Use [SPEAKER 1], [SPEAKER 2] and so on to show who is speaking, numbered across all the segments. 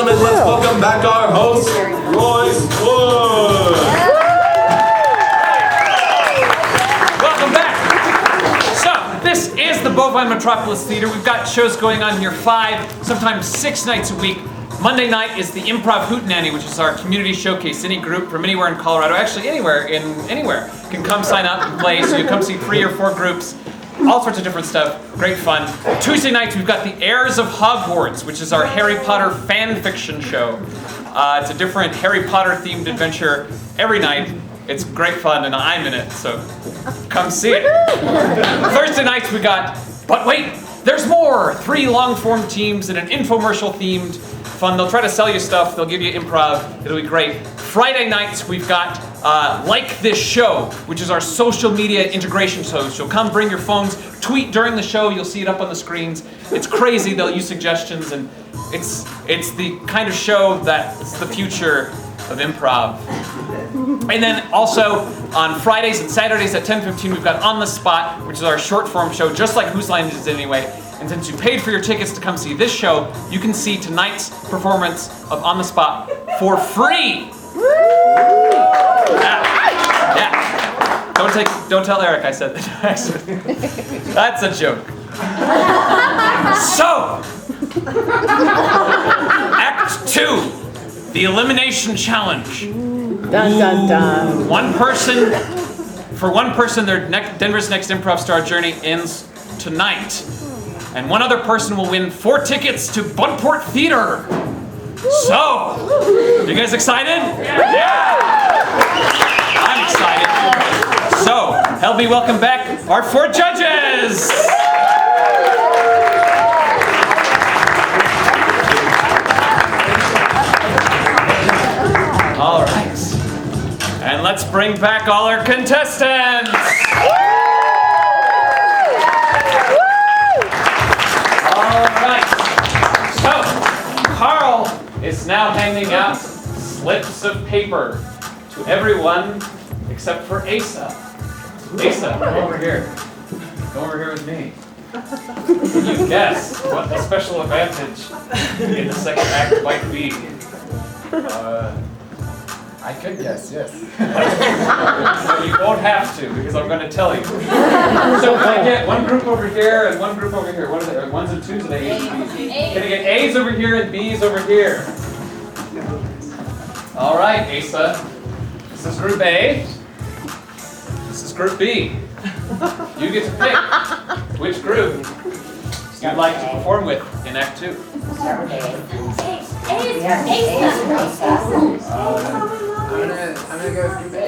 [SPEAKER 1] gentlemen, let's welcome back our host, Royce Wood.
[SPEAKER 2] Welcome back. So, this is the Bovine Metropolis Theater. We've got shows going on here 5, sometimes 6 nights a week. Monday night is the Improv Hootenanny, which is our community showcase. Any group from anywhere in Colorado, actually anywhere, can come sign up and play. So you come see 3 or 4 groups, all sorts of different stuff. Great fun. Tuesday nights we've got the Heirs of Hogwarts, which is our Harry Potter fan fiction show. It's a different Harry Potter themed adventure every night. It's great fun and I'm in it, so come see it. Thursday nights we got, but wait, there's more! 3 long-form teams and an infomercial themed fun. They'll try to sell you stuff, they'll give you improv, it'll be great. Friday nights we've got Like This Show, which is our social media integration show. So come bring your phones, tweet during the show, you'll see it up on the screens. It's crazy, they'll use suggestions, and it's the kind of show that's the future of improv. And then also on Fridays and Saturdays at 10:15 we've got On the Spot, which is our short form show, just like Whose Line Is It Anyway? And since you paid for your tickets to come see this show, you can see tonight's performance of On the Spot for free. Yeah. Don't tell Eric I said that. That's a joke. So, Act 2, the Elimination Challenge.
[SPEAKER 3] Dun dun dun.
[SPEAKER 2] For one person, Denver's Next Improv Star journey ends tonight. And one other person will win 4 tickets to Buntport Theater. So, you guys excited? Yeah! I'm excited. So, help me welcome back our 4 judges. All right. And let's bring back all our contestants. Carl is now handing out slips of paper to everyone except for Asa. Asa, come over here. Come over here with me. Can you guess what the special advantage in the second act might be?
[SPEAKER 4] I could guess, yes.
[SPEAKER 2] So you won't have to, because I'm going to tell you. So can I get one group over here and one group over here? What are they? Ones and twos and A's and B's? Can I get A's over here and B's over here? All right, Asa. This is group A. This is group B. You get to pick which group you'd like to perform with in Act 2.
[SPEAKER 4] I'm gonna go with group A.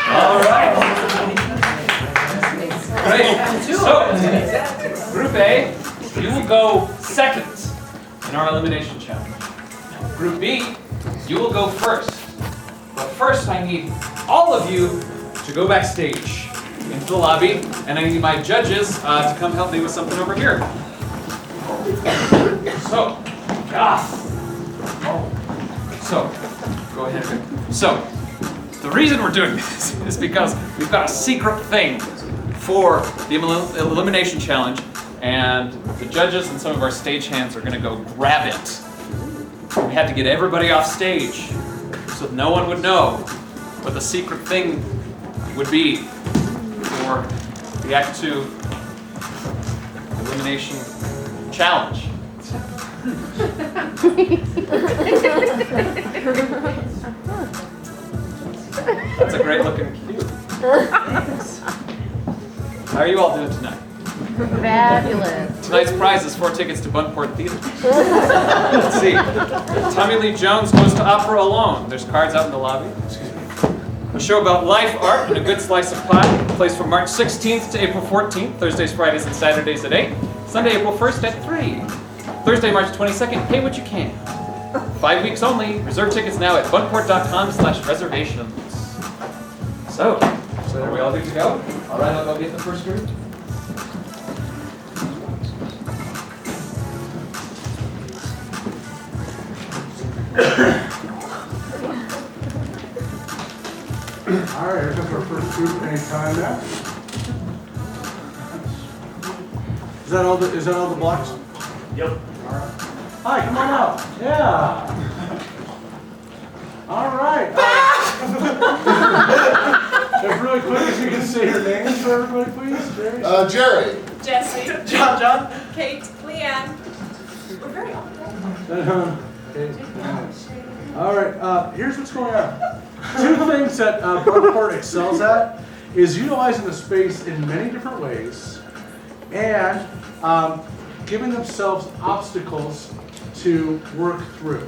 [SPEAKER 2] All right. Great. So, group A, you will go second in our elimination challenge. Group B, you will go first. But first, I need all of you to go backstage into the lobby, and I need my judges to come help me with something over here. So, go ahead. So, the reason we're doing this is because we've got a secret thing for the elimination challenge, and the judges and some of our stagehands are going to go grab it. We had to get everybody off stage so that no one would know what the secret thing would be for the Act 2 elimination challenge. That's a great looking cue. How are you all doing tonight?
[SPEAKER 3] Fabulous.
[SPEAKER 2] Tonight's prize is 4 tickets to Buntport Theater. Let's see. Tommy Lee Jones goes to opera alone. There's cards out in the lobby. A show about life, art, and a good slice of pie. Plays from March 16th to April 14th. Thursdays, Fridays, and Saturdays at 8. Sunday, April 1st at 3. Thursday, March 22nd, pay what you can. 5 weeks only. Reserve tickets now at buntport.com/reservations. So are we all good to go? All right, I'll go get the first group.
[SPEAKER 5] All right, here comes our first group. Any time now? Is that all the blocks?
[SPEAKER 1] Yep.
[SPEAKER 5] Hi, come on out. Yeah. All right. If really quick, if you can say your names for everybody, please. Jerry.
[SPEAKER 6] Jerry.
[SPEAKER 7] Jesse.
[SPEAKER 5] John.
[SPEAKER 7] Kate. Leanne. We're very old.
[SPEAKER 5] Okay. All right. Here's what's going on. Two things that Buckport excels at is utilizing the space in many different ways and giving themselves obstacles to work through.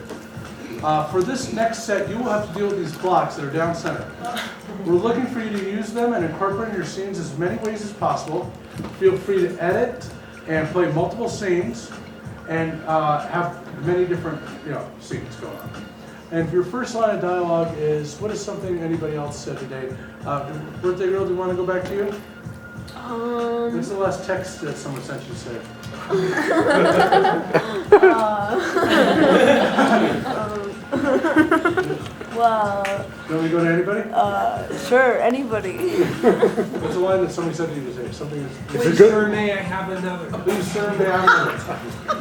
[SPEAKER 5] For this next set, you will have to deal with these blocks that are down center. We're looking for you to use them and incorporate in your scenes as many ways as possible. Feel free to edit and play multiple scenes and have many different scenes going on. And your first line of dialogue is, what is something anybody else said today? Birthday girl, do you want to go back to you? What's the last text that someone sent you said?
[SPEAKER 3] Well,
[SPEAKER 5] Do you want me to go to anybody?
[SPEAKER 3] sure, anybody.
[SPEAKER 5] What's the line that somebody said to you today? Something is
[SPEAKER 1] Please, sir, may I have another?
[SPEAKER 5] Please, sir, may I have another?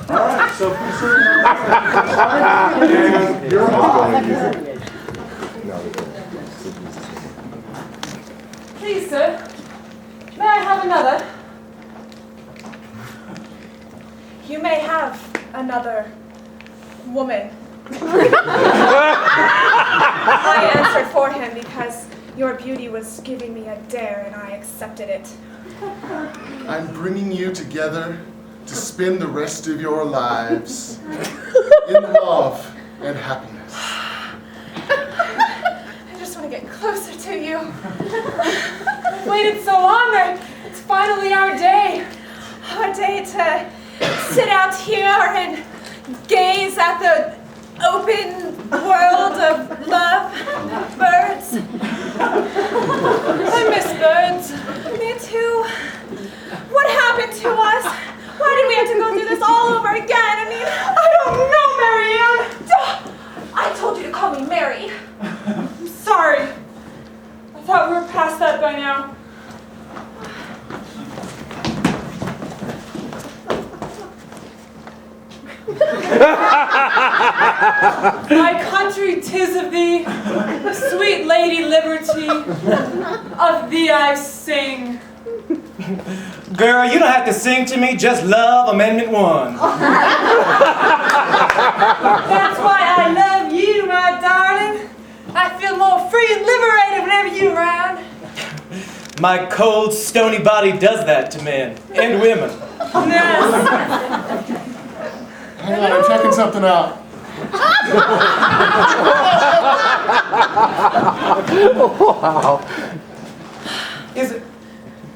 [SPEAKER 5] All right, so please, sir, may I have another? And you're on.
[SPEAKER 7] Please, sir. May I have another? You may have another woman. I answered for him because your beauty was giving me a dare and I accepted it.
[SPEAKER 6] I'm bringing you together to spend the rest of your lives in love and happiness.
[SPEAKER 7] I just want to get closer to you. I've waited so long that it's finally our day. Our day to sit out here and gaze at the open world of love, birds. I miss birds. Me too. What happened to us? Why did we have to go through this all over again? I mean, I don't know, Marianne. I told you to call me Mary. I'm sorry. I thought we were past that by now. My country, 'tis of thee, sweet Lady Liberty, of thee I sing.
[SPEAKER 8] Girl, you don't have to sing to me, just love Amendment 1.
[SPEAKER 7] That's why I love you, my darling. I feel more free and liberated whenever you're around.
[SPEAKER 8] My cold, stony body does that to men and women.
[SPEAKER 7] Yes.
[SPEAKER 6] Hang on, I'm checking something out.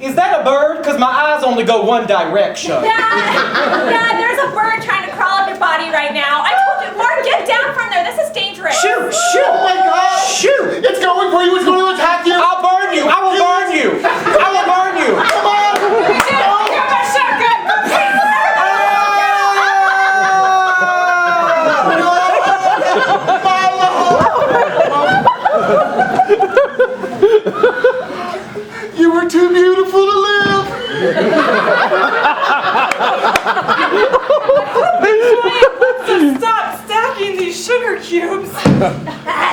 [SPEAKER 8] Is that a bird? Because my eyes only go one direction.
[SPEAKER 7] Yeah, there's a bird trying to crawl up your body right now. I told you, Mark, get down from there. This is dangerous.
[SPEAKER 8] Shoot! Shoot!
[SPEAKER 6] Oh my God!
[SPEAKER 8] Shoot!
[SPEAKER 6] It's going for you! It's going to attack you!
[SPEAKER 8] I'll burn you! I will burn you! I will burn you!
[SPEAKER 6] Come on!
[SPEAKER 7] You're my shotgun.
[SPEAKER 6] You were too beautiful to live!
[SPEAKER 7] Stop stacking these sugar cubes.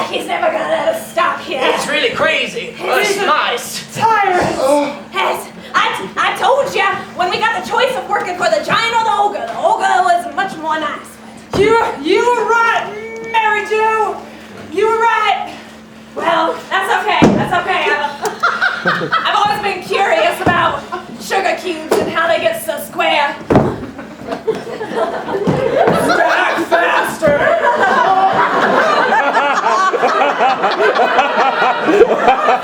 [SPEAKER 7] He's never gonna let us stop here.
[SPEAKER 9] It's really crazy, but it's nice.
[SPEAKER 7] Tyrant. Yes, I told you when we got the choice of working for the giant or the ogre was much more nice. You were right, Mary Jo. You were right. Well, that's okay. That's okay. I've always been curious about sugar cubes and how they get so square.
[SPEAKER 9] Stack faster!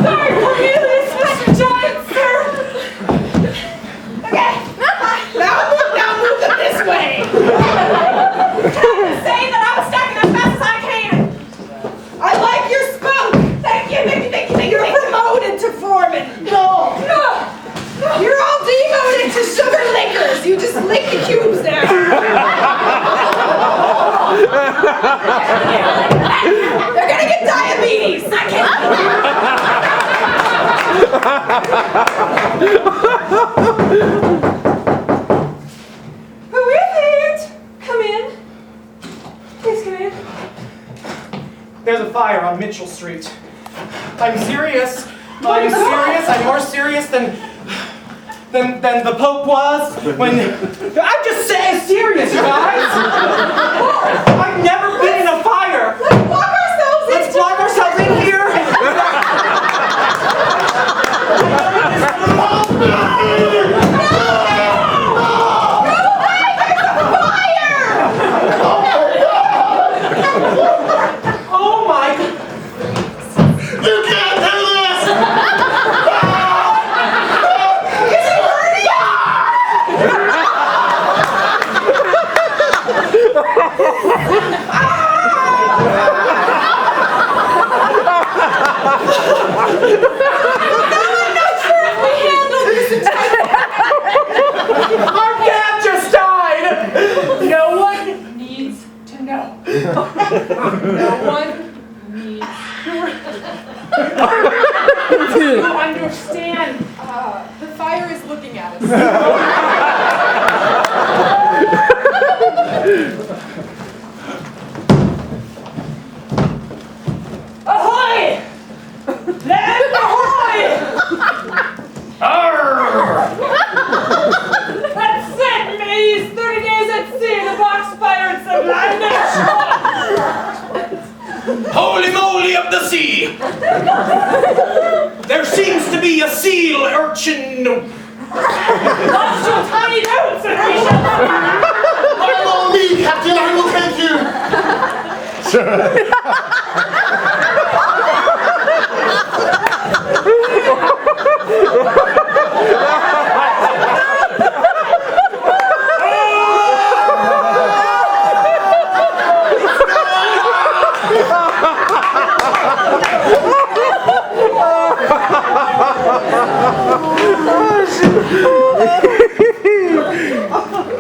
[SPEAKER 7] Sorry, Cornelius, Mr. Giant, sir. Okay.
[SPEAKER 9] Now move them this way!
[SPEAKER 7] Trying to say that I'm stacking as fast as I can.
[SPEAKER 9] I like your spunk!
[SPEAKER 7] Thank you.
[SPEAKER 9] You're promoted to foreman! No! You're all demoted to sugar lickers! You just lick the cubes now!
[SPEAKER 7] They're gonna get diabetes. I can't.
[SPEAKER 8] There's a fire on Mitchell Street. I'm serious. I'm serious. I'm more serious than the Pope was when... I'm just saying serious, you guys. I've never been in a fire. Let's lock ourselves in here. Oh my!
[SPEAKER 6] You can't do this!
[SPEAKER 8] Our dad just died!
[SPEAKER 9] No one needs to know. No one needs to understand. The fire is looking at us.
[SPEAKER 7] Ahoy! Land ahoy! That's it, mateys! 30 days at sea, the box fire and some land and
[SPEAKER 8] Holy moly of the sea! There seems to be a seal urchin.
[SPEAKER 7] Watch your tiny notes and we shall...
[SPEAKER 6] Follow me, Captain, I will take you!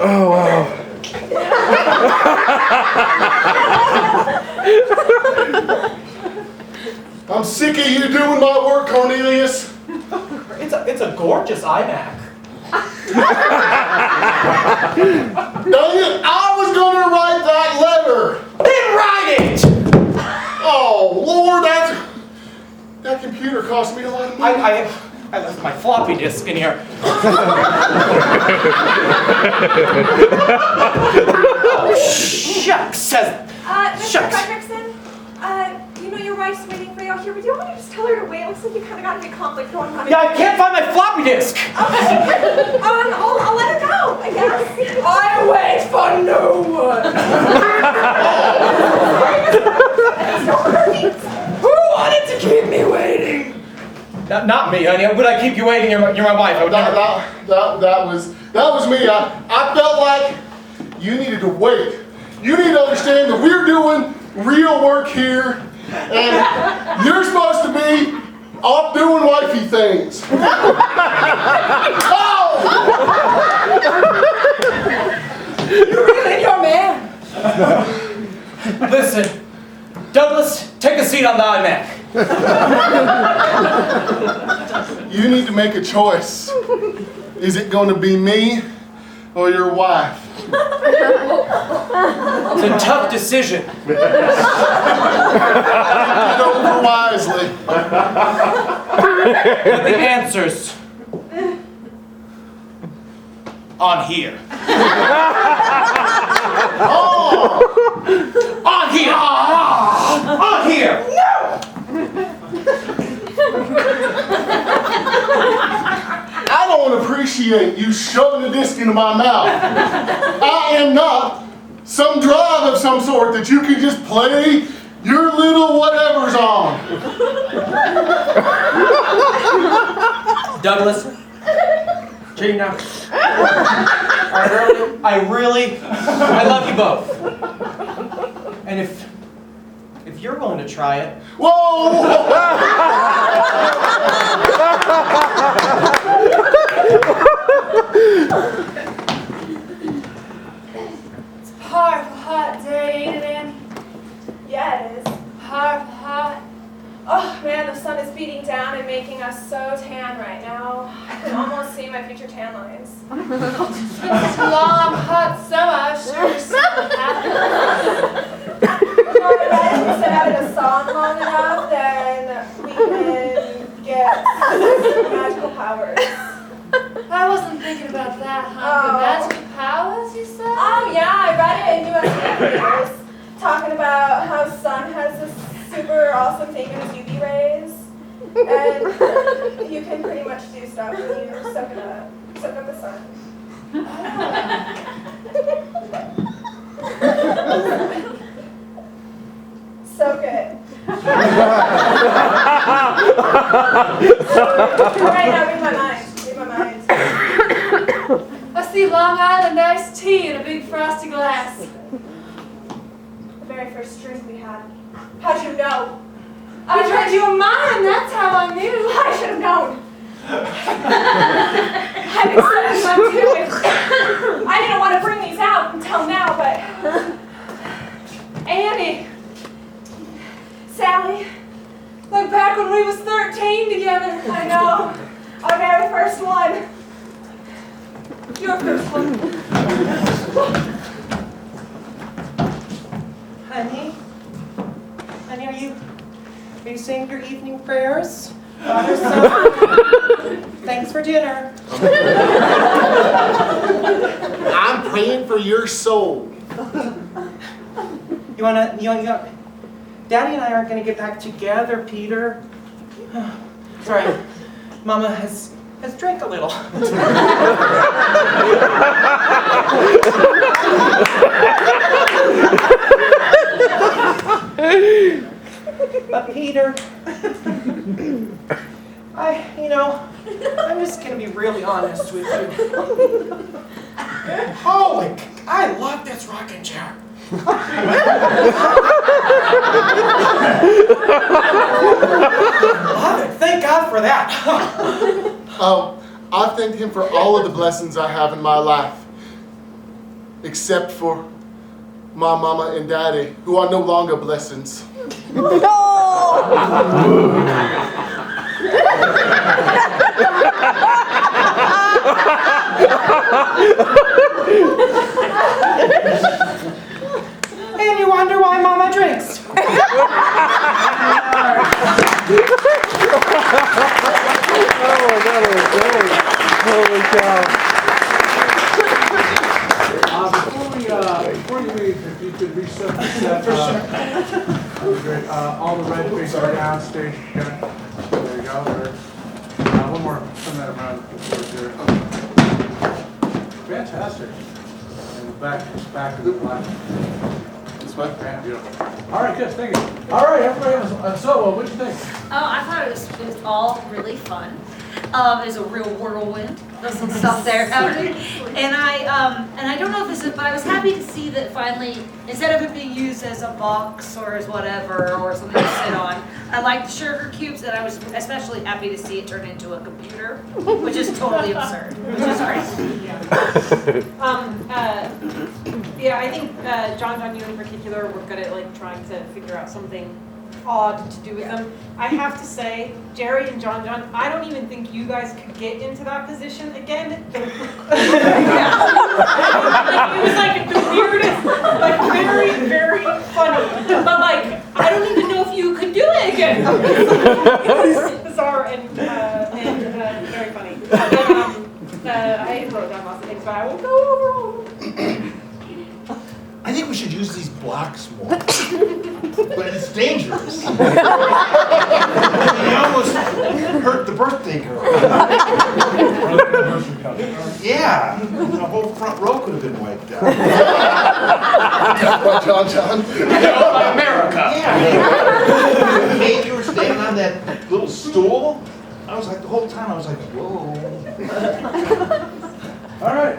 [SPEAKER 5] Oh, wow.
[SPEAKER 6] I'm sick of you doing my work, Cornelius.
[SPEAKER 8] It's a gorgeous iMac.
[SPEAKER 6] Dang it, I was gonna write that letter.
[SPEAKER 8] Then write it!
[SPEAKER 6] Oh, Lord, that computer cost me a lot of money.
[SPEAKER 8] I left my floppy disk in here. Oh, shucks, says...
[SPEAKER 7] Mr.
[SPEAKER 8] Shucks.
[SPEAKER 7] Fredrickson, you know your wife's waiting for you out here, but do you want me to just tell her to wait? Looks like you kind of got a big conflict going on.
[SPEAKER 8] Yeah, I can't find my floppy disk.
[SPEAKER 7] I'll let her go, I guess.
[SPEAKER 9] I wait for no one. Who wanted to keep me waiting?
[SPEAKER 8] Not me, honey. Would I keep you waiting? You're my wife. I would never...
[SPEAKER 6] That was me. I felt like you needed to wait. You need to understand that we're doing real work here, and you're supposed to be off doing wifey things. Oh!
[SPEAKER 9] You really your man.
[SPEAKER 8] Listen, Douglas, take a seat on the iMac.
[SPEAKER 6] You need to make a choice. Is it going to be me or your wife?
[SPEAKER 8] It's a tough decision.
[SPEAKER 6] Think it over wisely.
[SPEAKER 8] But the answer's on here.
[SPEAKER 6] Oh!
[SPEAKER 8] On here! On here!
[SPEAKER 6] I don't appreciate you shoving a disc into my mouth. I am not some drive of some sort that you can just play your little whatever's on.
[SPEAKER 8] Douglas, Gina, I love you both. And if you're willing to try it.
[SPEAKER 6] Whoa!
[SPEAKER 7] It's a powerful hot day, ain't it, Annie? Yeah, it is. Powerful hot. Oh man, the sun is beating down and making us so tan right now. I can almost see my future tan lines. This long, hot summer sure is so happy. I instead of having a song long enough, then we can get magical powers.
[SPEAKER 9] I wasn't thinking about that, huh? The magic powers, you said?
[SPEAKER 7] Yeah, I read it in US News talking about how sun has this super awesome thing in its UV rays. And you can pretty much do stuff when you soak it up. Soak up the sun. Soak it. Right now, read my mind. Read my mind.
[SPEAKER 9] I see Long Island iced tea in a big frosty glass.
[SPEAKER 7] The very first drink we had. How'd you know?
[SPEAKER 9] I read you a mind, that's how I knew.
[SPEAKER 7] I should have known. I've been studying them too. I didn't want to bring these out until now, but Annie, Sally,
[SPEAKER 9] Like back when we was 13 together.
[SPEAKER 7] I know, our very first one. Your first one.
[SPEAKER 8] Honey? Honey, are you saying your evening prayers? Father, son, thanks for dinner.
[SPEAKER 6] I'm praying for your soul.
[SPEAKER 8] You wanna, Daddy and I aren't gonna get back together, Peter. Sorry, Mama has drank a little. But Peter, I'm just gonna be really honest with you. Holy, I love this rocking chair. Love it, thank God for that.
[SPEAKER 6] I thank him for all of the blessings I have in my life, except for my mama and daddy, who are no longer blessings.
[SPEAKER 8] And you wonder why Mama drinks.
[SPEAKER 5] Holy cow. Before you leave, if you could reset the set. That'd be great. All the red faces are down, stage. There you go. One more. Turn that around. Fantastic. And the back of the black. This way? Yeah, beautiful. All right, good. Thank you. All right, everybody else. So, what did you think?
[SPEAKER 10] Oh, I thought it was all really fun. It was a real whirlwind. There's some stuff there happening. And I don't know if this is, but I was happy to see that finally, instead of it being used as a box or as whatever, or something to sit on, I like the sugar cubes, and I was especially happy to see it turn into a computer, which is totally absurd, which is great.
[SPEAKER 11] Yeah, I think John, you in particular, were good at trying to figure out something odd to do with them. I have to say, Jerry and John, I don't even think you guys could get into that position again. It was the weirdest, very, very funny. But I don't even know if you could do it again. It was bizarre and very funny. I wrote down lots of things, but I won't go over all of them.
[SPEAKER 12] I think we should use these blocks more. But it's dangerous. You almost hurt the birthday girl. Yeah, the whole front row could have been wiped out.
[SPEAKER 6] What, John?
[SPEAKER 12] America. Yeah. Hey, you were standing on that little stool. I was the whole time I was whoa.
[SPEAKER 5] All right.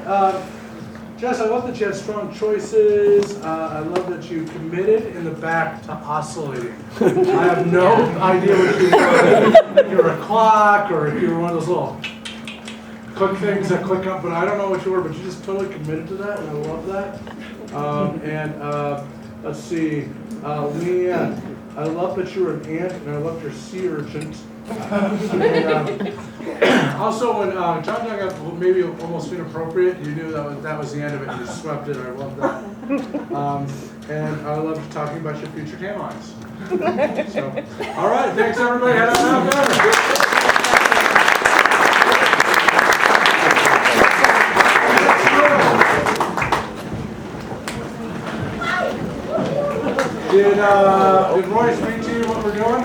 [SPEAKER 5] Jess, I love that you had strong choices. I love that you committed in the back to oscillating. I have no idea what you were. If you were a clock or if you were one of those little click things that click up, but I don't know what you were, but you just totally committed to that, and I love that. Let's see, Leanne, I love that you were an ant, and I loved your sea urchins. Also, when John got maybe almost inappropriate, you knew that was the end of it, and you swept it. I love that. And I love talking about your future tan lines. So, all right, thanks everybody. Head on out there. Did Roy speak to you what we're doing?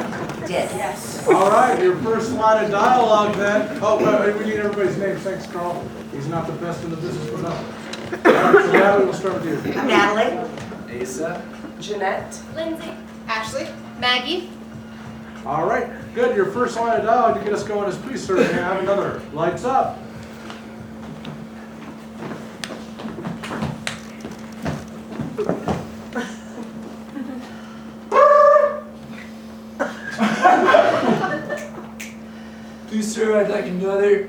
[SPEAKER 9] Yes.
[SPEAKER 5] All right, your first line of dialogue then. Oh, we need everybody's names. Thanks, Carl. He's not the best in the business for nothing. All right, so Natalie, we'll start with you.
[SPEAKER 9] I'm Natalie.
[SPEAKER 4] Asa.
[SPEAKER 7] Jeanette.
[SPEAKER 11] Lindsay.
[SPEAKER 7] Ashley. Maggie.
[SPEAKER 5] All right, good. Your first line of dialogue to get us going is, please, sir, may I have another? Lights up.
[SPEAKER 8] Please, sir, I'd like another.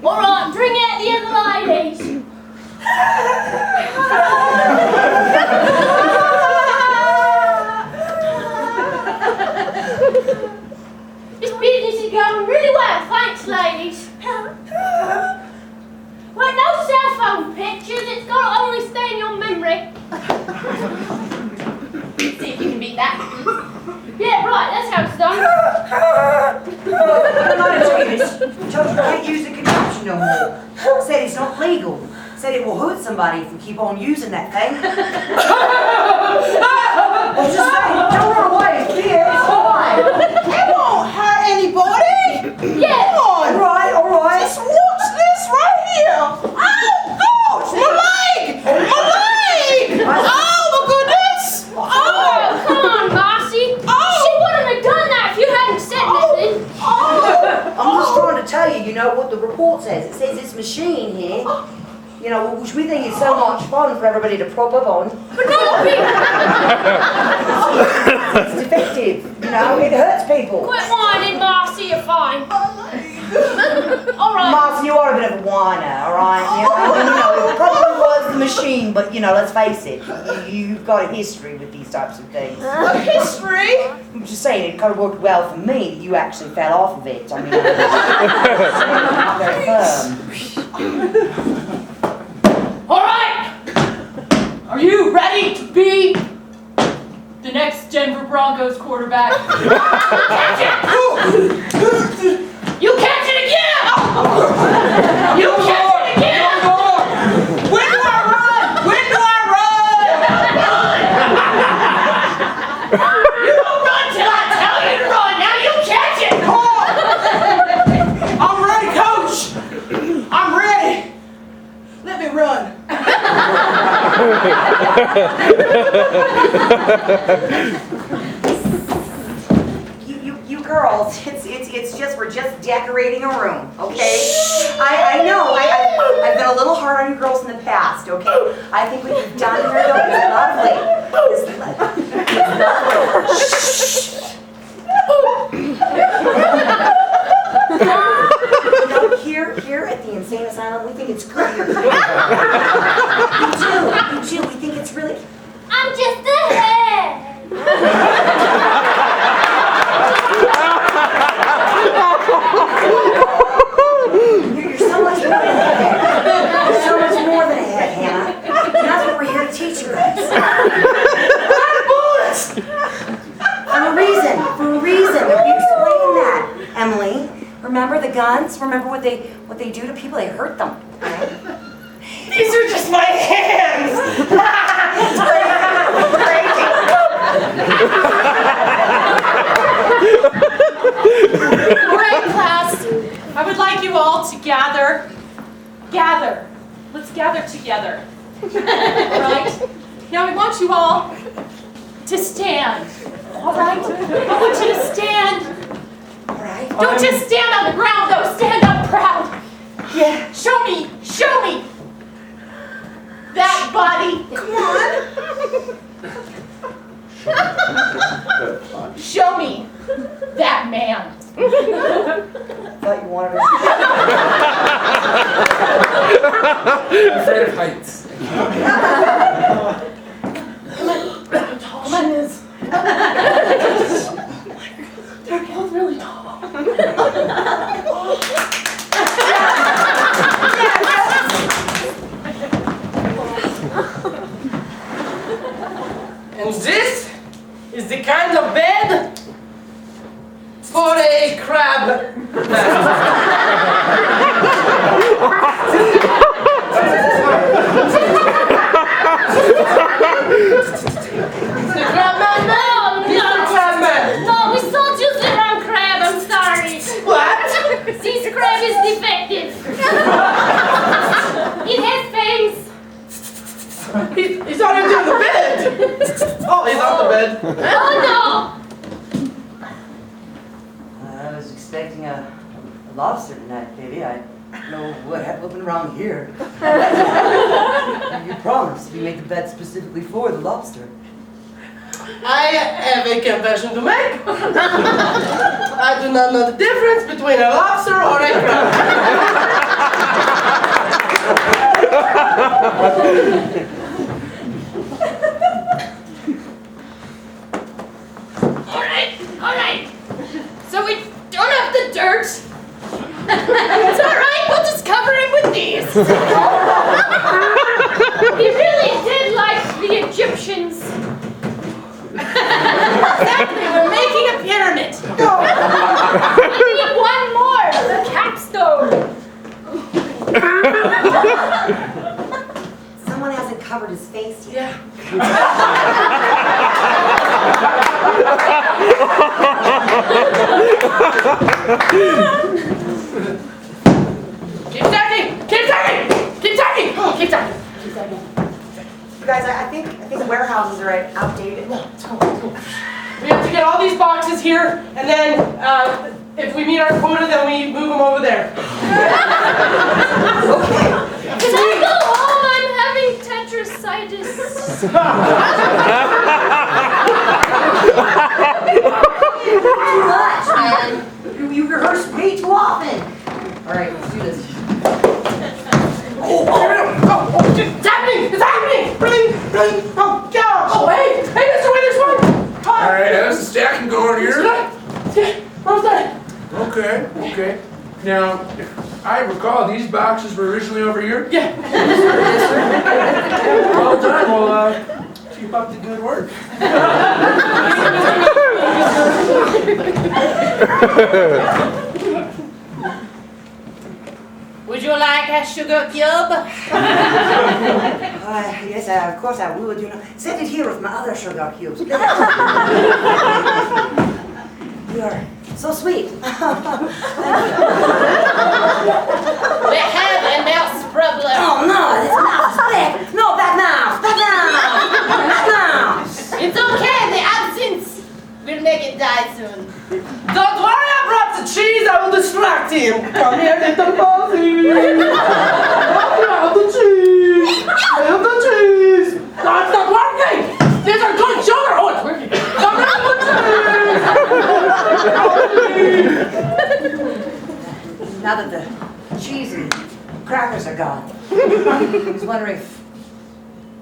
[SPEAKER 11] All right, bring out the other ladies. This business is going really well, thanks, ladies. Well, no cell phone pictures. It's got to only stay in your memory. See if you can beat that. Yeah, right. That's how it's done.
[SPEAKER 9] I'm not into this. Judge can't use the contraption no more. Said it's not legal. Said it will hurt somebody if we keep on using that thing. I'm just saying, don't run away. It's here. It's fine.
[SPEAKER 13] It won't hurt anybody.
[SPEAKER 11] Yeah.
[SPEAKER 13] Come on.
[SPEAKER 9] All right.
[SPEAKER 13] Just watch this right here. Oh, gosh, my leg. My leg. Oh, my goodness.
[SPEAKER 11] Oh, come on, Marcy. She wouldn't have done that if you hadn't said anything.
[SPEAKER 9] I'm just trying to tell you, you know, what the report says. It says this machine here, you know, which we think is so much fun for everybody to prop up on.
[SPEAKER 11] But no, people.
[SPEAKER 9] It's defective, you know, it hurts people.
[SPEAKER 11] Quit whining, Marcy. You're fine. All right.
[SPEAKER 9] Martin, you are a bit of a whiner, all right? You know, it probably was the machine, but, you know, let's face it, you've got a history with these types of things.
[SPEAKER 13] A history?
[SPEAKER 9] I'm just saying, it kind of worked well for me that you actually fell off of it. I mean, not very firm.
[SPEAKER 11] All right. Are you ready to be the next Denver Broncos quarterback? You catch it again! You catch it again!
[SPEAKER 13] When do I run? When do I run?
[SPEAKER 11] You don't run till I tell you to run. Now you catch it!
[SPEAKER 13] I'm ready, coach. I'm ready. Let me run.
[SPEAKER 9] You girls, it's just, we're just decorating a room, okay? I know, I've been a little hard on you girls in the past, okay? I think what you've done here, though, is lovely. It's lovely. Here at the Insane Asylum, we think it's good you're here. You too, we think it's really...
[SPEAKER 11] I'm just a head.
[SPEAKER 9] You're so much more than a head. You're so much more than a head, Hannah. And that's what we're here to teach you guys.
[SPEAKER 13] Bullets!
[SPEAKER 9] For a reason. We explained that, Emily. Remember the guns? Remember what they do to people? They hurt them. Right?
[SPEAKER 13] These are just my hands.
[SPEAKER 11] All right, class. I would like you all to gather. Let's gather together. All right? Now I want you all to stand. All right? I want you to stand.
[SPEAKER 9] All right.
[SPEAKER 11] Don't just stand on the ground, though. Stand up proud.
[SPEAKER 9] Yeah.
[SPEAKER 11] Show me that body.
[SPEAKER 13] Come on.
[SPEAKER 11] Show me that man.
[SPEAKER 9] Thought you wanted
[SPEAKER 4] I'm afraid of heights.
[SPEAKER 11] Come on. They're both really tall.
[SPEAKER 8] is the kind of bed for a crab. The crab man?
[SPEAKER 10] No, we sold you the wrong crab, I'm sorry.
[SPEAKER 8] What?
[SPEAKER 10] This crab is defective. It has fangs.
[SPEAKER 8] He's already on the bed. Oh, he's on the bed.
[SPEAKER 10] Oh
[SPEAKER 9] I was expecting a lobster tonight, baby. I don't know what went wrong here. You promised we make the bed specifically for the lobster.
[SPEAKER 8] I have a confession to make. I do not know the difference between a lobster or a crab.
[SPEAKER 10] All right. So we don't have the dirt. It's all right. We'll just cover him with these. He really did like the Egyptians.
[SPEAKER 7] Exactly, we're making a pyramid.
[SPEAKER 10] We need one more, the capstone.
[SPEAKER 9] Someone hasn't covered his face yet.
[SPEAKER 8] Keep talking! Keep talking! Keep talking! Keep talking!
[SPEAKER 9] You guys, I think the warehouses are outdated.
[SPEAKER 8] We have to get all these boxes here, and then if we meet our quota, then we move them over there.
[SPEAKER 10] Can I go home? I'm having tetrasitis.
[SPEAKER 9] Too much, man. You rehearse way too often. All right, let's do this.
[SPEAKER 8] It's happening! It's happening! Bring! Oh, gosh! Oh, hey, Mr. Witherspoon!
[SPEAKER 12] All right, how's the stacking going here?
[SPEAKER 8] How's that?
[SPEAKER 12] Okay. Now, if I recall, these boxes were originally over here?
[SPEAKER 8] Yeah.
[SPEAKER 12] Well done. Well, keep up the good work.
[SPEAKER 7] Would you like a sugar cube?
[SPEAKER 9] Yes, of course I would. You know, set it here with my other sugar cubes. You are so sweet.
[SPEAKER 7] We have a mouse problem.
[SPEAKER 9] Oh no, this mouse is big. No, that mouse.
[SPEAKER 7] It's okay, the absinthe will make it die soon.
[SPEAKER 8] Don't worry, I brought the cheese. I will distract him. Come here, little Bobby. I have the cheese. No, it's not working. These are good sugar. Oh, it's working. Come here, the cheese.
[SPEAKER 9] Now that the cheese and crackers are gone, I was wondering if...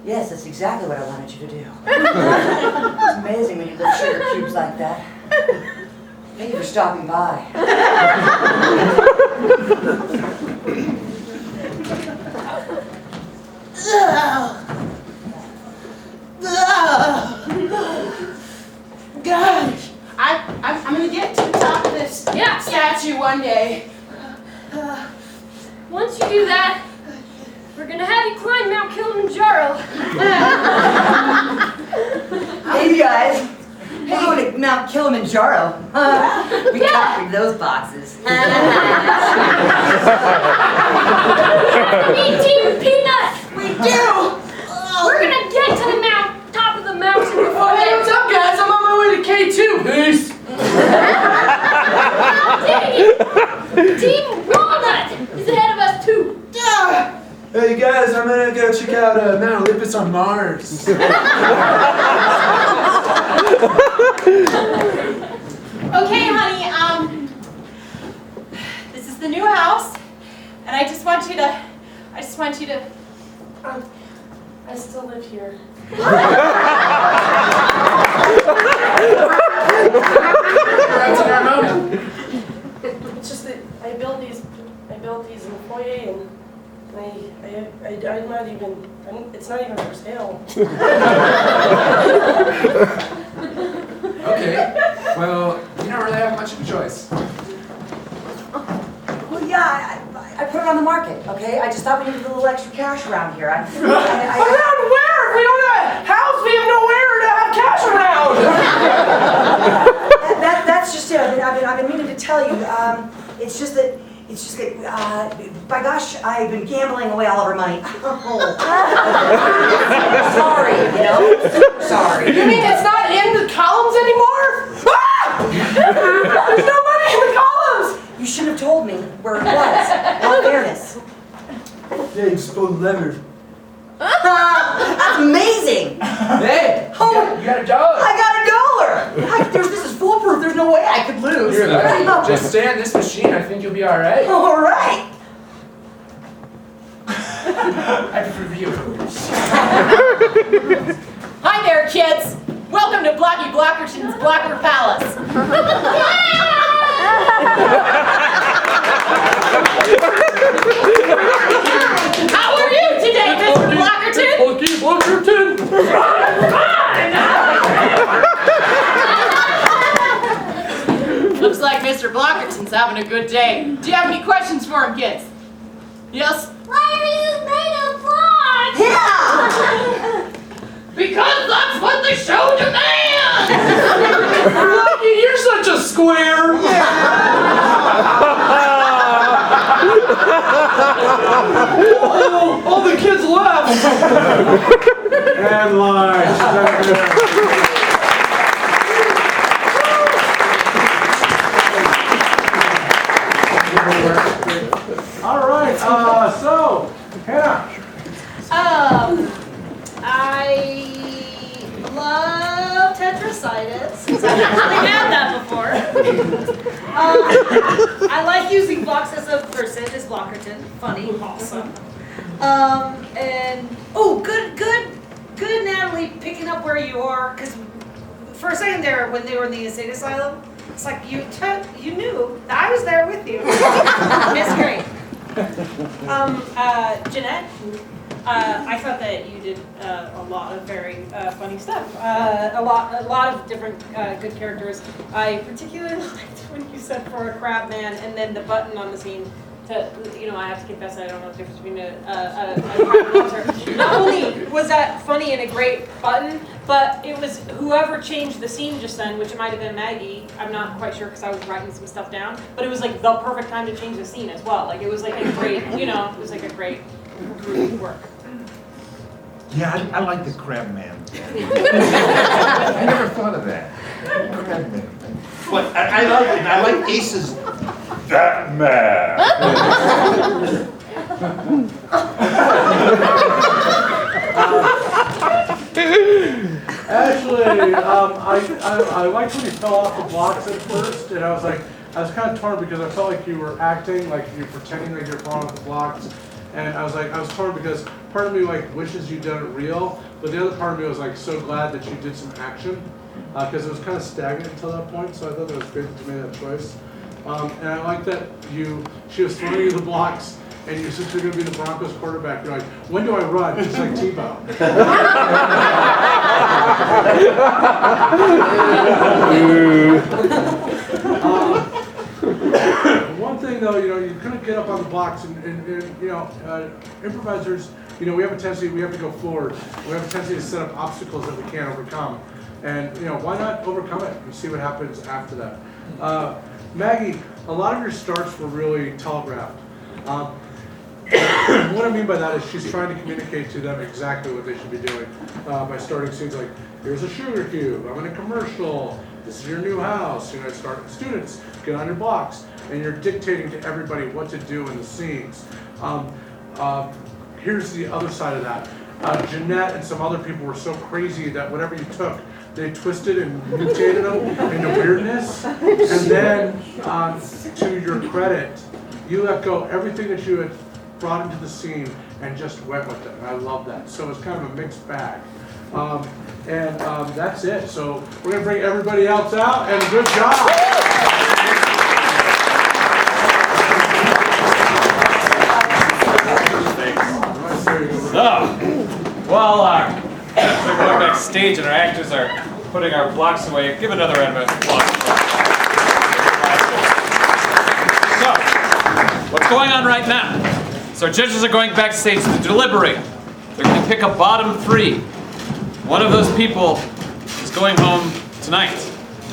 [SPEAKER 9] Yes, that's exactly what I wanted you to do. It's amazing when you lift sugar cubes like that. Thank you for stopping by.
[SPEAKER 7] Gosh, I'm gonna get to the top of this statue one day.
[SPEAKER 10] Once you do that, we're gonna have you climb Mount Kilimanjaro.
[SPEAKER 9] Hey, you guys. We're going to Mount Kilimanjaro. We copied those boxes.
[SPEAKER 10] Me, Team Peanut.
[SPEAKER 9] We do.
[SPEAKER 10] We're gonna get to the top of the mountain before
[SPEAKER 8] Oh, hey, what's up, guys? I'm on my way to K2. Peace.
[SPEAKER 10] Team Walnut is ahead of us too.
[SPEAKER 12] Hey guys, I'm gonna go check out Mount Olympus on Mars.
[SPEAKER 7] Okay, honey, this is the new house, and I just want you to, I still live here. It's just that I built these in the foyer, and I'm not even, it's not even for sale.
[SPEAKER 4] Okay. Well, you don't really have much of a choice.
[SPEAKER 9] Well, yeah, I put it on the market, okay? I just thought we needed a little extra cash around here.
[SPEAKER 8] Around where? If we don't have a house, we have nowhere to have cash around.
[SPEAKER 9] That's just it. I've been meaning to tell you. It's just that, by gosh, I've been gambling away all of our money. Sorry, you know? Sorry.
[SPEAKER 8] You mean it's not in the columns anymore? Ah! There's no money in the columns!
[SPEAKER 9] You should have told me where it was. In all fairness.
[SPEAKER 12] Yeah, you stole the letter.
[SPEAKER 9] That's amazing!
[SPEAKER 4] Hey, you got $1.
[SPEAKER 9] I got $1! This is foolproof. There's no way I could lose.
[SPEAKER 4] You're lucky. Just stay on this machine. I think you'll be all right.
[SPEAKER 9] All right.
[SPEAKER 4] I prefer you.
[SPEAKER 11] Hi there, kids. Welcome to Blackie Blackerton's Blacker Palace. How are you today, Mr. Blackerton?
[SPEAKER 1] Blackie Blackerton!
[SPEAKER 11] Looks like Mr. Blackerton's having a good day. Do you have any questions for him, kids? Yes?
[SPEAKER 10] Why are you made of blocks?
[SPEAKER 9] Yeah!
[SPEAKER 11] Because that's what the show demands!
[SPEAKER 1] Blackie, you're such a square! All the kids left!
[SPEAKER 5] And lies. All right, so, Hannah.
[SPEAKER 10] I love tetrasitis. I've actually had that before. I like using blocks as a person, as Blockerton. Funny, awesome. And good, Natalie, picking up where you are, because for a second there, when they were in the insane asylum, it's like you knew I was there with you. It's great.
[SPEAKER 11] Jeanette, I thought that you did a lot of very funny stuff. A lot of different good characters. I particularly liked when you said for a crab man and then the button on the scene. I have to confess I don't know the difference between a crab monster. Not only was that funny and a great button, but it was whoever changed the scene just then, which it might have been Maggie. I'm not quite sure because I was writing some stuff down. But it was like the perfect time to change the scene as well. Like it was like a great, it was like a great group work.
[SPEAKER 12] Yeah, I like the crab man.
[SPEAKER 4] I never thought of that. Crab man.
[SPEAKER 12] But I like Ace's that man.
[SPEAKER 5] Actually, I liked when you fell off the blocks at first, and I was kind of torn because I felt like you were acting, like you're pretending like you're falling off the blocks, and I was torn because part of me wishes you'd done it real, but the other part of me was so glad that you did some action, because it was kind of stagnant until that point, so I thought that was good that you made that choice. And I like that she was throwing you the blocks, and you said you're going to be the Broncos quarterback. You're like, when do I run? Just like Tebow. One thing though, you couldn't get up on the blocks, and improvisers, we have a tendency, we have to go forward. We have a tendency to set up obstacles that we can't overcome. And why not overcome it and see what happens after that? Maggie, a lot of your starts were really telegraphed. What I mean by that is she's trying to communicate to them exactly what they should be doing by starting scenes like, here's a sugar cube, I'm in a commercial, this is your new house, start students, get on your blocks, and you're dictating to everybody what to do in the scenes. Here's the other side of that. Jeanette and some other people were so crazy that whatever you took, they twisted and mutated them into weirdness. And then, to your credit, you let go everything that you had brought into the scene and just went with it. And I love that. So it's kind of a mixed bag. That's it. So we're going to bring everybody else out, and good job.
[SPEAKER 2] So, while we're going backstage and our actors are putting our blocks away. Give another round of applause. So, what's going on right now? So our judges are going backstage to deliberate. They're going to pick a bottom 3. One of those people is going home tonight.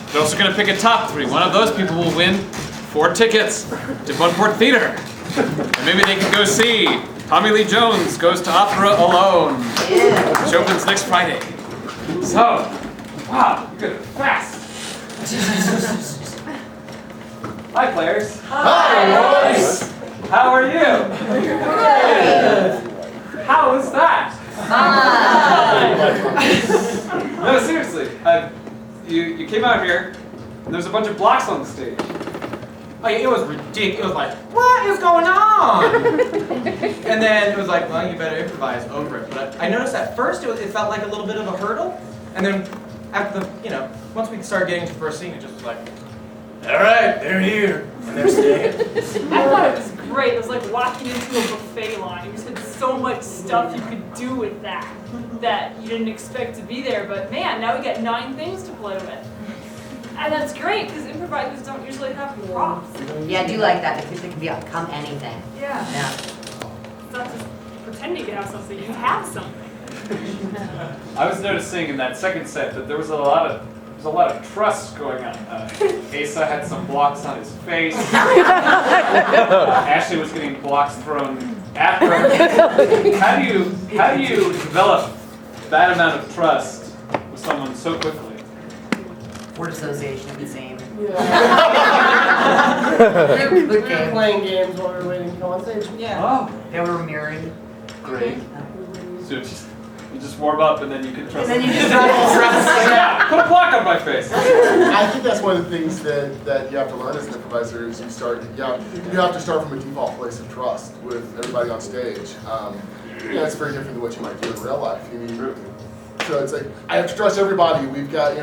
[SPEAKER 2] They're also going to pick a top 3. One of those people will win 4 tickets to Bunport Theater. And maybe they can go see Tommy Lee Jones Goes to Opera Alone. Which opens next Friday. So, wow, you're good fast. Hi, players.
[SPEAKER 6] Hi, boys.
[SPEAKER 2] How are you? Good. How was that? No, seriously. You came out here, and there's a bunch of blocks on the stage.
[SPEAKER 8] Oh, yeah, it was ridiculous. It was like, what is going on? And then it was like, well, you better improvise over it. But I noticed at first it felt like a little bit of a hurdle. And then after the, once we started getting to the first scene, it just was like, all right, they're here. And they're staying.
[SPEAKER 11] I thought it was great. It was like walking into a buffet line. You just had so much stuff you could do with that you didn't expect to be there. But man, now we got 9 things to play with. And that's great, because improvisers don't usually have props.
[SPEAKER 9] Yeah, I do like that. Because it can become anything.
[SPEAKER 11] Yeah. It's not just pretending to have something, you have something.
[SPEAKER 2] I was noticing in that second set that there was a lot of trust going on. Asa had some blocks on his face. Ashley was getting blocks thrown at her. How do you develop that amount of trust with someone so quickly?
[SPEAKER 9] Word association of the same.
[SPEAKER 13] Yeah.
[SPEAKER 9] Good
[SPEAKER 13] We were
[SPEAKER 9] game.
[SPEAKER 13] playing games while we were waiting to go on stage.
[SPEAKER 11] Yeah.
[SPEAKER 2] Oh,
[SPEAKER 9] They were mirroring.
[SPEAKER 2] great. So you just warm up and then you can trust.
[SPEAKER 9] And then you just
[SPEAKER 2] Yeah, put a block on my face.
[SPEAKER 6] I think that's one of the things that you have to learn as an improviser is you have to start from a default place of trust with everybody on stage. It's very different than what you might do in real life. So it's like, I have to trust everybody. We've got,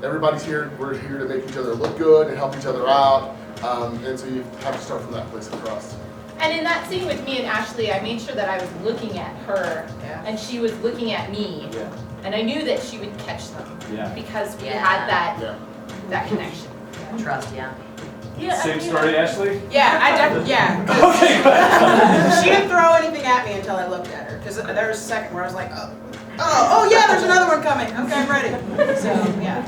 [SPEAKER 6] everybody's here. We're here to make each other look good and help each other out. And so you have to start from that place of trust.
[SPEAKER 14] And in that scene with me and Ashley, I made sure that I was looking at her and she was looking at me.
[SPEAKER 2] Yeah.
[SPEAKER 14] And I knew that she would catch them because we
[SPEAKER 9] Yeah.
[SPEAKER 14] had that connection.
[SPEAKER 9] Trust, yeah.
[SPEAKER 2] Same story, Ashley?
[SPEAKER 13] Yeah, I definitely,
[SPEAKER 2] Okay, good.
[SPEAKER 13] She didn't throw anything at me until I looked at her. Because there was a second where I was like, oh yeah, there's another one coming. Okay, I'm ready. So, yeah.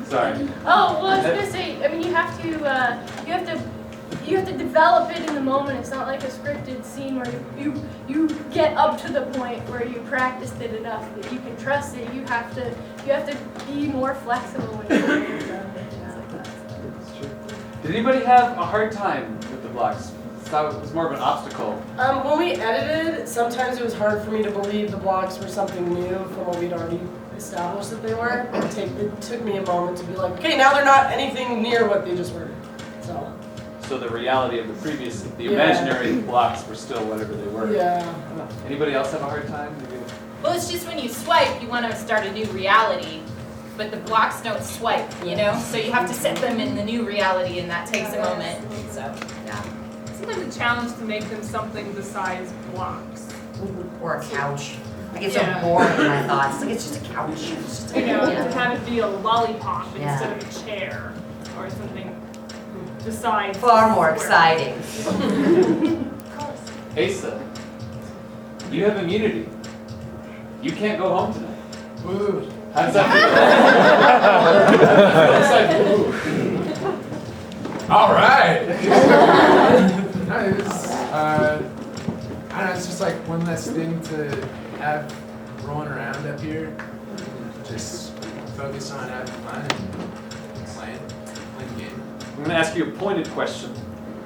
[SPEAKER 2] Sorry.
[SPEAKER 15] Oh, well, I was gonna say, I mean, you have to develop it in the moment. It's not like a scripted scene where you get up to the point where you practiced it enough that you can trust it. You have to be more flexible when you're doing it.
[SPEAKER 2] That's true. Did anybody have a hard time with the blocks? I thought it was more of an obstacle.
[SPEAKER 13] When we edited, sometimes it was hard for me to believe the blocks were something new from what we'd already established that they were. It took me a moment to be like, okay, now they're not anything near what they just were.
[SPEAKER 2] So the reality of the imaginary blocks were still whatever they were.
[SPEAKER 13] Yeah.
[SPEAKER 2] Anybody else have a hard time?
[SPEAKER 14] Well, it's just when you swipe, you want to start a new reality, but the blocks don't swipe, So you have to set them in the new reality, and that takes a moment. So, yeah.
[SPEAKER 11] Sometimes a challenge to make them something besides blocks.
[SPEAKER 9] Or a couch. I get so bored in my thoughts. Like, it's just a couch. It's just
[SPEAKER 11] To have it be a lollipop
[SPEAKER 9] Yeah.
[SPEAKER 11] instead of a chair or something besides.
[SPEAKER 9] Far more exciting.
[SPEAKER 2] Asa, you have immunity. You can't go home tonight.
[SPEAKER 12] Woo.
[SPEAKER 2] How does that feel?
[SPEAKER 4] All right. No, I don't know, it's just like one less thing to have rolling around up here. Just focus on having fun and playing the game.
[SPEAKER 2] I'm going to ask you a pointed question.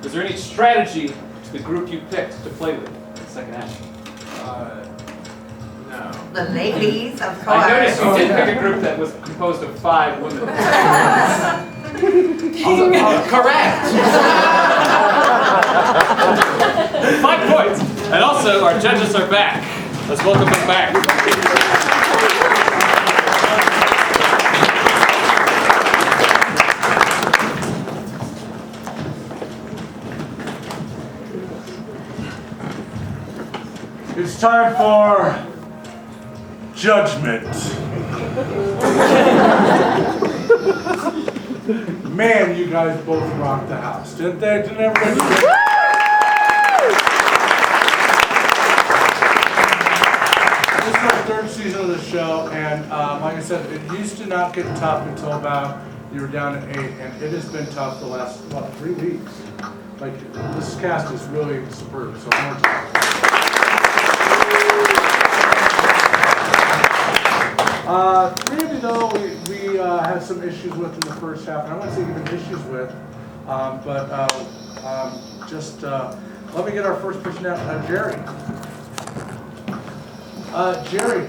[SPEAKER 2] Is there any strategy to the group you picked to play with in the second act?
[SPEAKER 4] No.
[SPEAKER 9] The ladies, of course.
[SPEAKER 2] I noticed you did pick a group that was composed of 5 women.
[SPEAKER 8] Correct.
[SPEAKER 2] 5 points. And also, our judges are back. Let's welcome them back.
[SPEAKER 5] It's time for judgment. Man, you guys both rocked the house, didn't they? Didn't everybody? This is our third season of the show, and like I said, it used to not get tough until about you were down to 8, and it has been tough the last, 3 weeks. Like, this cast is really superb, so more time. Three of you, though, we had some issues with in the first half, and I wouldn't say even issues with, just let me get our first person out, Jerry. Jerry,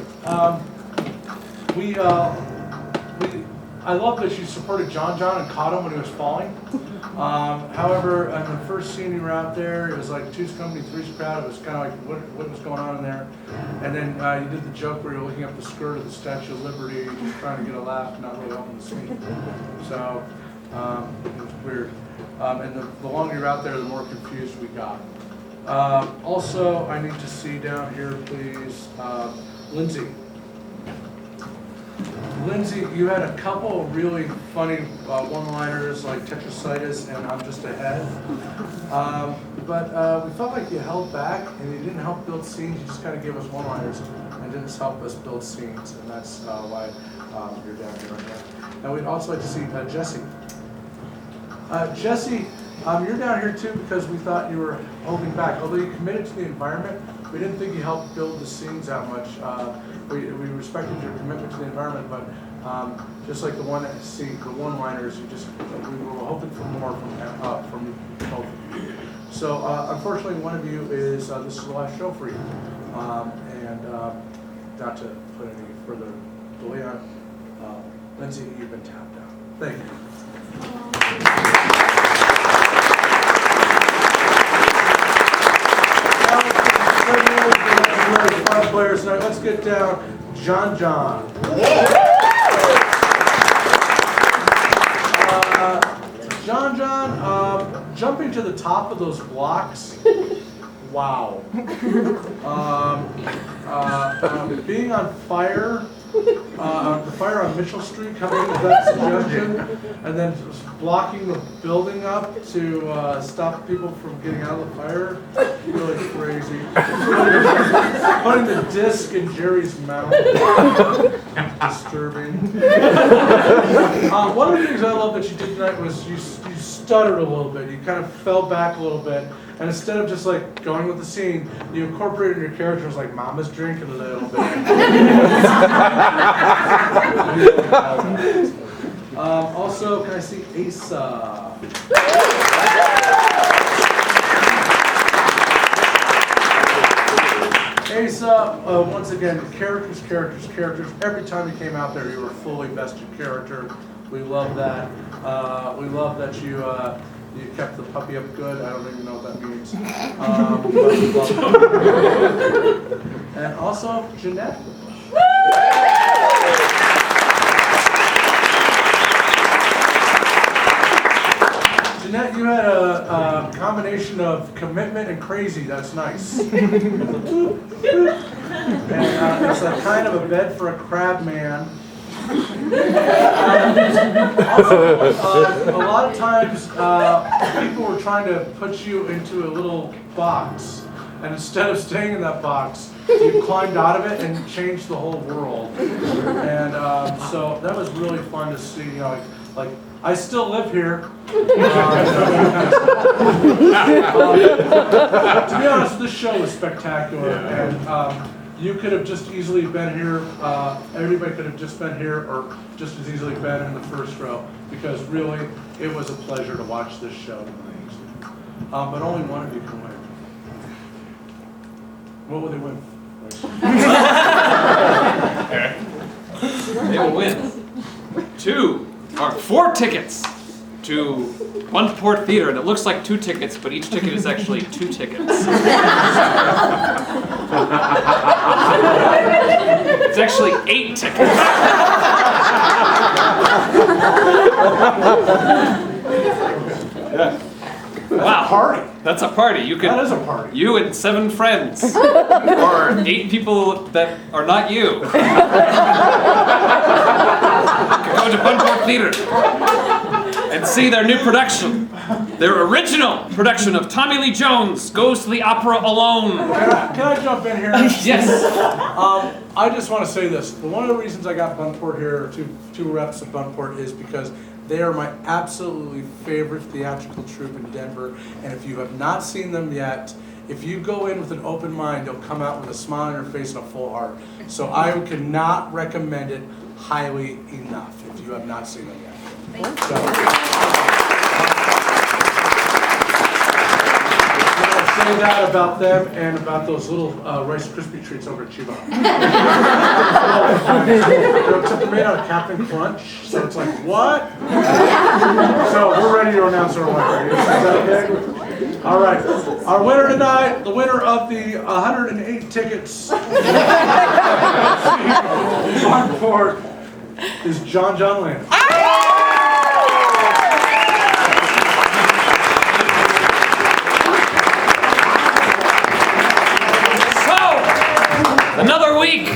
[SPEAKER 5] I love that you supported John and caught him when he was falling. However, in the first scene you were out there, it was like 2's company, 3's crowd. It was kind of like what was going on in there. And then you did the joke where you're looking up the skirt of the Statue of Liberty, just trying to get a laugh, not really helping the scene. So it was weird. And the longer you're out there, the more confused we got. Also, I need to see down here, please, Lindsay. Lindsay, you had a couple of really funny one-liners like tetrasitis and I'm just ahead. But we felt like you held back and you didn't help build scenes. You just kind of gave us one-liners and didn't help us build scenes. And that's why you're down here right now. And we'd also like to see Jesse. Jesse, you're down here too because we thought you were holding back. Although you committed to the environment, we didn't think you helped build the scenes that much. We respected your commitment to the environment, but just like the one-liners, we were hoping for more from both of you. So unfortunately, one of you is this is the last show for you, and not to put any further delay on. Lindsay, you've been tapped out. Thank you. Five players tonight. Let's get down John. John, jumping to the top of those blocks. Wow. Being on fire. The fire on Mitchell Street coming in with that suggestion, and then blocking the building up to stop people from getting out of the fire. Really crazy. Putting the disc in Jerry's mouth. Disturbing. One of the things I love that you did tonight was you stuttered a little bit. You kind of fell back a little bit. And instead of just like going with the scene, you incorporated your characters like Mama's drinking a little bit. Also, can I see Asa? Asa, once again, characters. Every time you came out there, you were fully vested character. We love that. We love that you kept the puppy up good. I don't even know what that means. And also, Jeanette. Jeanette, you had a combination of commitment and crazy. That's nice. And it's a kind of a bed for a crab man. Also, a lot of times people were trying to put you into a little box, and instead of staying in that box, you climbed out of it and changed the whole world. And so that was really fun to see. You know, like I still live here. To be honest, this show was spectacular, and you could have just easily been here, everybody could have just been here, or just as easily been in the first row, because really, it was a pleasure to watch this show tonight. But only one of you can win. What will they win?
[SPEAKER 2] They will win 4 tickets to One Port Theater, and it looks like 2 tickets, but each ticket is actually 2 tickets. It's actually 8 tickets. Yeah. Wow.
[SPEAKER 5] A party.
[SPEAKER 2] That's a party. You could.
[SPEAKER 5] That is a party.
[SPEAKER 2] You and 7 friends, or 8 people that are not you. go to Bunport Theater and see their new production. Their original production of Tommy Lee Jones Goes to the Opera Alone.
[SPEAKER 5] Can I jump in here?
[SPEAKER 2] Yes.
[SPEAKER 5] I just want to say this. One of the reasons I got Bunport here, two reps of Bunport, is because they are my absolutely favorite theatrical troupe in Denver. And if you have not seen them yet, if you go in with an open mind, you'll come out with a smile on your face and a full heart. So I cannot recommend it highly enough if you have not seen them yet. Say that about them and about those little Rice Krispie treats over at Chiba. They're made out of Captain Crunch, so it's like, what? So we're ready to announce our winner. Is that okay? All right. Our winner tonight, the winner of the 108 tickets Bunport, is John Land.
[SPEAKER 2] Another week,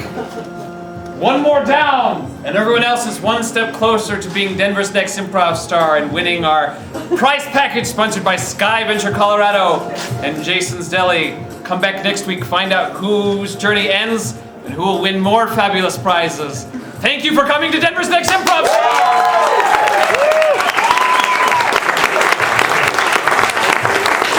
[SPEAKER 2] one more down, and everyone else is one step closer to being Denver's next improv star and winning our prize package sponsored by Sky Venture Colorado and Jason's Deli. Come back next week, find out whose journey ends and who will win more fabulous prizes. Thank you for coming to Denver's next improv star.